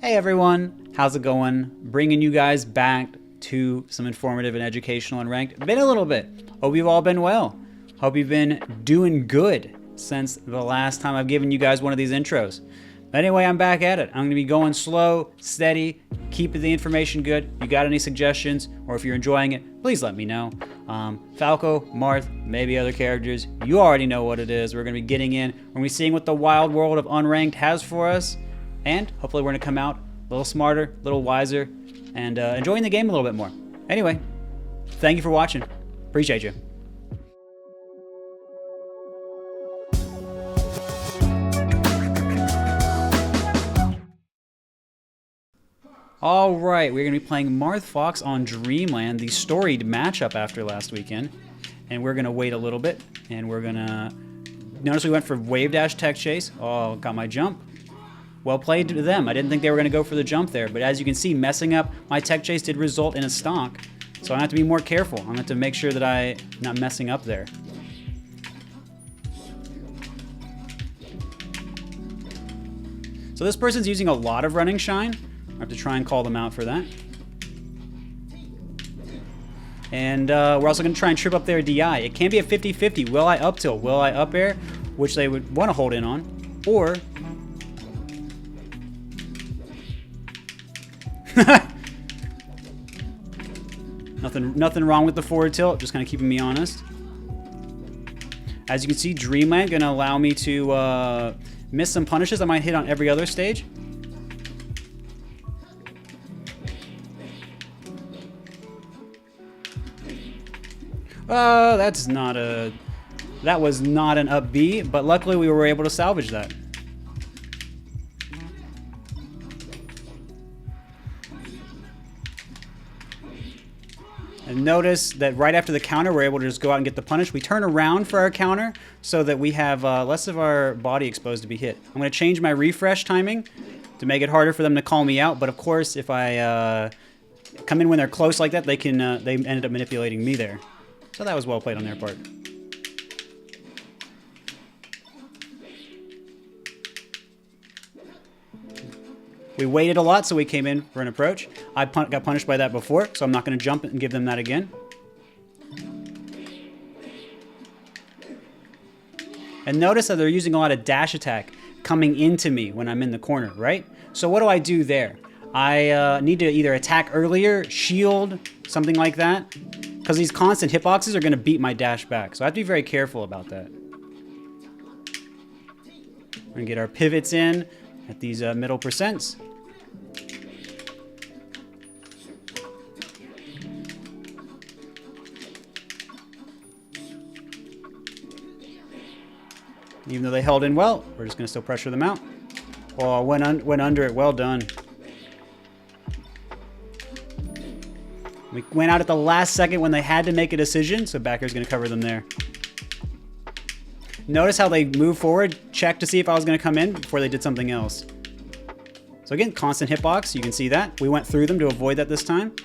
Hey everyone, how's it going? Bringing you guys back to some informative and educational and ranked. Been a little bit. Hope you've all been well. Hope you've been doing good since the last time I've given you guys one of these intros. Anyway, I'm back at it. I'm going to be going slow, steady, keeping the information good. You got any suggestions, or if you're enjoying it, please let me know. Falco, Marth, maybe other characters. You already know what it is. We're going to be getting in. We're going to be seeing what the wild world of Unranked has for us. And hopefully we're going to come out a little smarter, a little wiser, and enjoying the game a little bit more. Anyway, thank you for watching. Appreciate you. All right, we're going to be playing Marth Fox on Dreamland, the storied matchup after last weekend. And we're going to wait a little bit, and we're going to... Notice we went for Wave Dash Tech Chase. Oh, got my jump. Well played to them. I didn't think they were going to go for the jump there, but as you can see, messing up my Tech Chase did result in a stonk. So I have to be more careful. I'm going to have to make sure that I'm not messing up there. So this person's using a lot of Running Shine. I have to try and call them out for that. And we're also going to try and trip up their DI. It can be a 50-50. Will I up tilt? Will I up air? Which they would want to hold in on. Or... Nothing wrong with the forward tilt. Just kind of keeping me honest. As you can see, Dreamland going to allow me to miss some punishes I might hit on every other stage. That was not an up B, but luckily we were able to salvage that. And notice that right after the counter, we're able to just go out and get the punish. We turn around for our counter so that we have less of our body exposed to be hit. I'm going to change my refresh timing to make it harder for them to call me out. But of course, if I come in when they're close like that, they ended up manipulating me there. So that was well played on their part. We waited a lot, so we came in for an approach. I got punished by that before, so I'm not going to jump and give them that again. And notice that they're using a lot of dash attack coming into me when I'm in the corner, right? So what do I do there? I need to either attack earlier, shield, something like that. Because these constant hitboxes are going to beat my dash back. So I have to be very careful about that. We're going to get our pivots in at these middle percents. Even though they held in well, we're just going to still pressure them out. Oh, went under it. Well done. We went out at the last second when they had to make a decision, so back air's going to cover them there. Notice how they moved forward, checked to see if I was going to come in before they did something else. So again, constant hitbox, you can see that. We went through them to avoid that this time.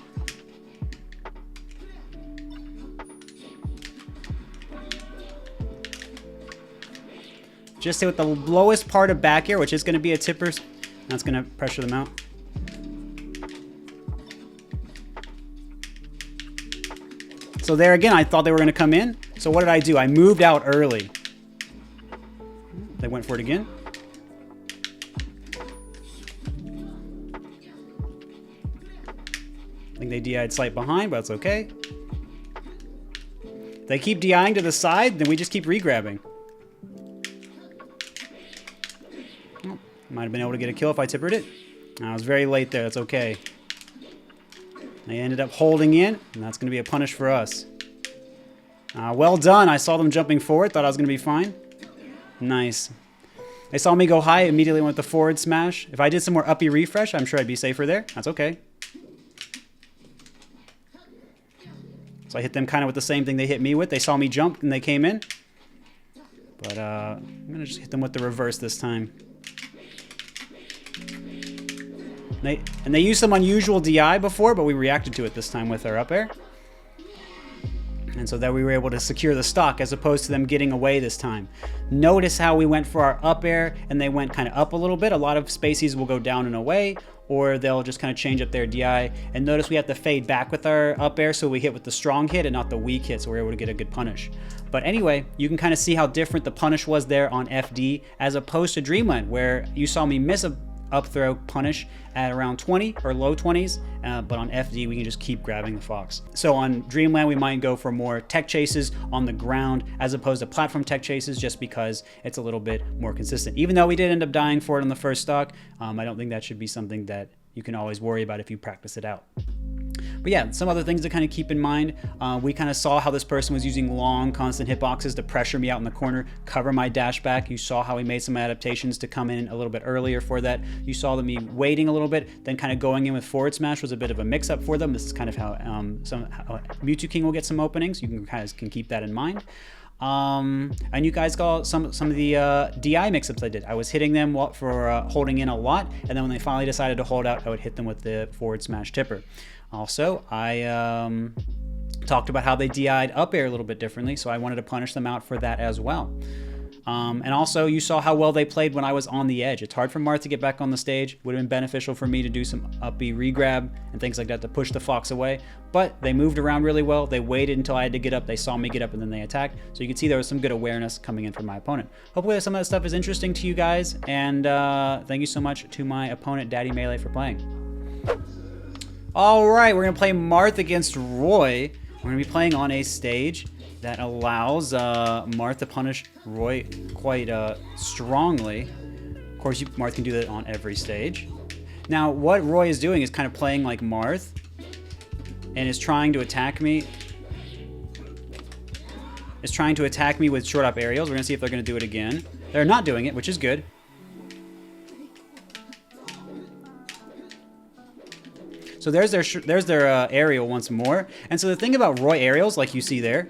Just hit with the lowest part of back air, which is going to be a tipper. That's going to pressure them out. So there again, I thought they were going to come in. So what did I do? I moved out early. They went for it again. I think they DI'd slight behind, but that's okay. If they keep DIing to the side, then we just keep re-grabbing. Oh, might have been able to get a kill if I tippered it. I was very late there. That's okay. They ended up holding in, and that's going to be a punish for us. Well done. I saw them jumping forward. Thought I was going to be fine. Nice. They saw me go high, immediately went with the forward smash. If I did some more uppy refresh, I'm sure I'd be safer there. That's okay. So I hit them kind of with the same thing they hit me with. They saw me jump, and they came in. But I'm going to just hit them with the reverse this time. And they used some unusual DI before, but we reacted to it this time with our up air. And so that we were able to secure the stock as opposed to them getting away this time. Notice how we went for our up air and they went kind of up a little bit. A lot of spacies will go down and away, or they'll just kind of change up their DI. And notice we have to fade back with our up air, so we hit with the strong hit and not the weak hit, so we're able to get a good punish. But anyway, you can kind of see how different the punish was there on FD as opposed to Dreamland, where you saw me miss a up throw punish at around 20 or low 20s, but on FD we can just keep grabbing the fox. So on Dreamland we might go for more tech chases on the ground as opposed to platform tech chases, just because it's a little bit more consistent. Even though we did end up dying for it on the first stock, I don't think that should be something that you can always worry about if you practice it out. But yeah, some other things to kind of keep in mind. We kind of saw how this person was using long, constant hitboxes to pressure me out in the corner, cover my dash back. You saw how he made some adaptations to come in a little bit earlier for that. You saw me waiting a little bit, then kind of going in with forward smash was a bit of a mix-up for them. This is kind of how Mewtwo King will get some openings. You can keep that in mind. And you guys got some of the DI mix-ups I did. I was hitting them for holding in a lot, and then when they finally decided to hold out, I would hit them with the forward smash tipper. Also, I talked about how they DI'd up air a little bit differently, so I wanted to punish them out for that as well. And also, you saw how well they played when I was on the edge. It's hard for Marth to get back on the stage. Would have been beneficial for me to do some up B regrab and things like that to push the fox away. But they moved around really well. They waited until I had to get up. They saw me get up and then they attacked. So you can see there was some good awareness coming in from my opponent. Hopefully some of that stuff is interesting to you guys. And thank you so much to my opponent, Daddy Melee, for playing. All right, we're going to play Marth against Roy. We're going to be playing on a stage that allows Marth to punish Roy quite strongly. Of course, Marth can do that on every stage. Now, what Roy is doing is kind of playing like Marth and is trying to attack me. Is trying to attack me with short up aerials. We're going to see if they're going to do it again. They're not doing it, which is good. So there's their aerial once more. And so the thing about Roy aerials, like you see there,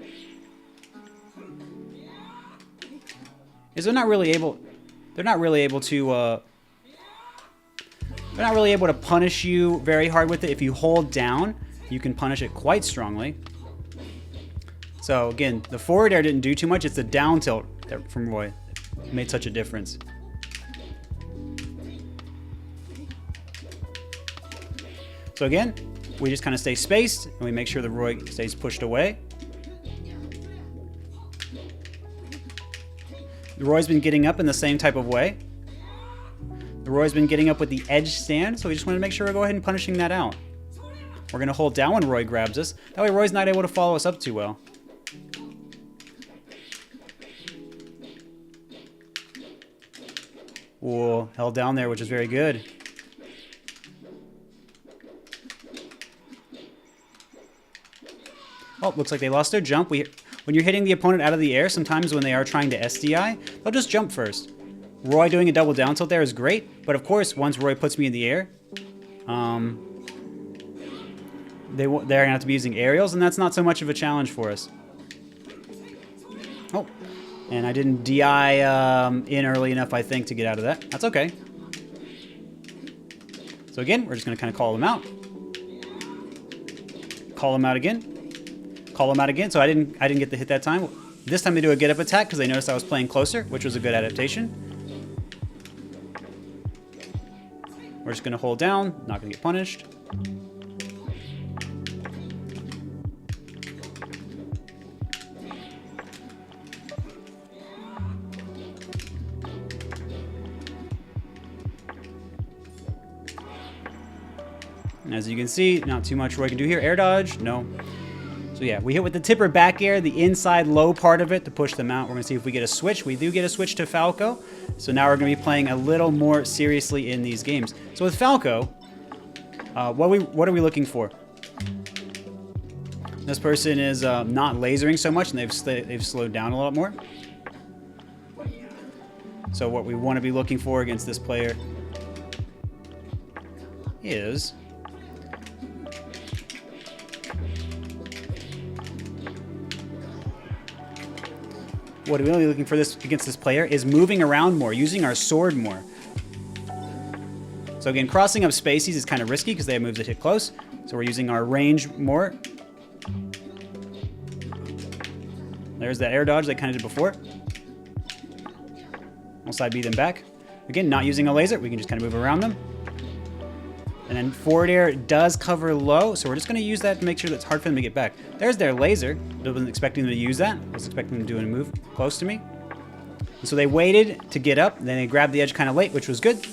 is they're not really able to punish you very hard with it. If you hold down, you can punish it quite strongly. So again, the forward air didn't do too much. It's the down tilt from Roy that made such a difference. So again, we just kind of stay spaced and we make sure the Roy stays pushed away. The Roy's been getting up in the same type of way. The Roy's been getting up with the edge stand, so we just want to make sure we go ahead and punishing that out. We're going to hold down when Roy grabs us. That way Roy's not able to follow us up too well. Ooh, held down there, which is very good. Oh, looks like they lost their jump. When you're hitting the opponent out of the air, sometimes when they are trying to SDI, they'll just jump first. Roy doing a double down tilt there is great, but of course, once Roy puts me in the air, they're going to have to be using aerials, and that's not so much of a challenge for us. Oh, and I didn't DI in early enough, I think, to get out of that. That's okay. So again, we're just going to kind of call them out. Call them out again. Call them out again. So I didn't get the hit that time. This time they do a get up attack because they noticed I was playing closer, which was a good adaptation. We're just going to hold down, not going to get punished. And as you can see, not too much Roy can do here. Air dodge, no. So yeah, we hit with the tipper back air, the inside low part of it to push them out. We're going to see if we get a switch. We do get a switch to Falco. So now we're going to be playing a little more seriously in these games. So with Falco, what are we looking for? This person is not lasering so much, and they've slowed down a lot more. So what we want to be looking for against this player is... what we're really looking for against this player is moving around more, using our sword more. So again, crossing up spacies is kind of risky because they have moves that hit close. So we're using our range more. There's that air dodge that kind of did before. We'll side B them back. Again, not using a laser, we can just kind of move around them. And then forward air does cover low, so we're just going to use that to make sure that it's hard for them to get back. There's their laser. I wasn't expecting them to use that. I was expecting them to do a move close to me. And so they waited to get up, then they grabbed the edge kind of late, which was good.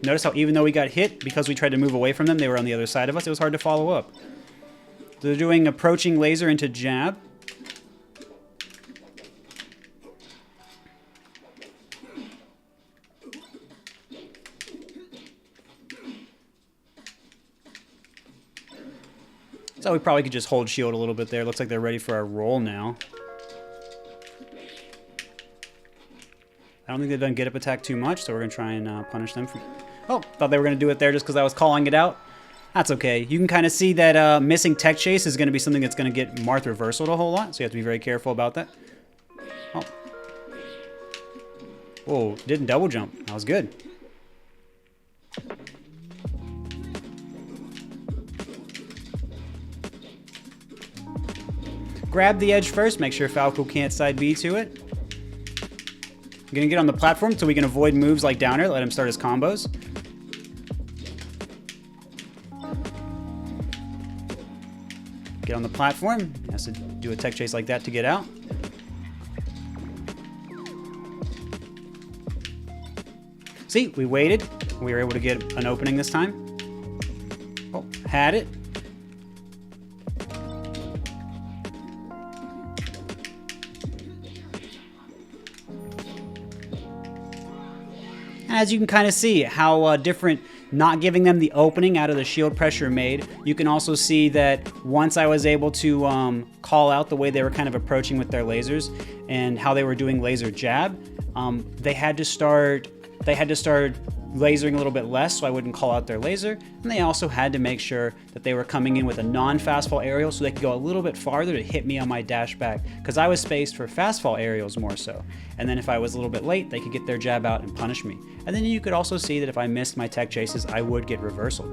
Notice how even though we got hit, because we tried to move away from them, they were on the other side of us. It was hard to follow up. They're doing approaching laser into jab. So we probably could just hold shield a little bit there. Looks like they're ready for our roll now. I don't think they've done get up attack too much, so we're going to try and punish them. Oh, thought they were going to do it there just because I was calling it out. That's okay. You can kind of see that missing tech chase is going to be something that's going to get Marth reversaled a whole lot, so you have to be very careful about that. Oh. Whoa, didn't double jump. That was good. Grab the edge first. Make sure Falco can't side B to it. I'm going to get on the platform so we can avoid moves like down air. Let him start his combos. Get on the platform. He has to do a tech chase like that to get out. See, we waited. We were able to get an opening this time. Oh, had it. As you can kind of see how different not giving them the opening out of the shield pressure made. You can also see that once I was able to call out the way they were kind of approaching with their lasers and how they were doing laser jab, they had to start lasering a little bit less so I wouldn't call out their laser. And they also had to make sure that they were coming in with a non-fastfall aerial so they could go a little bit farther to hit me on my dash back, because I was spaced for fastfall aerials more so. And then if I was a little bit late, they could get their jab out and punish me. And then you could also see that if I missed my tech chases, I would get reversal.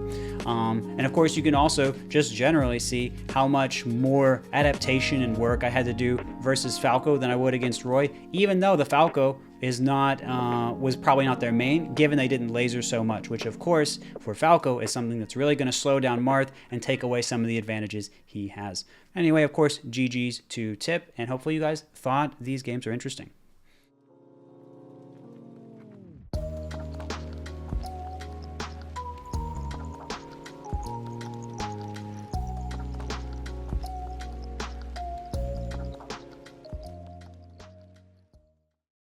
And of course, you can also just generally see how much more adaptation and work I had to do versus Falco than I would against Roy, even though the Falco is not was probably not their main, given they didn't laser so much, which of course for Falco is something that's really going to slow down Marth and take away some of the advantages he has. Anyway, of course, GG's to Tip, and hopefully you guys thought these games are interesting.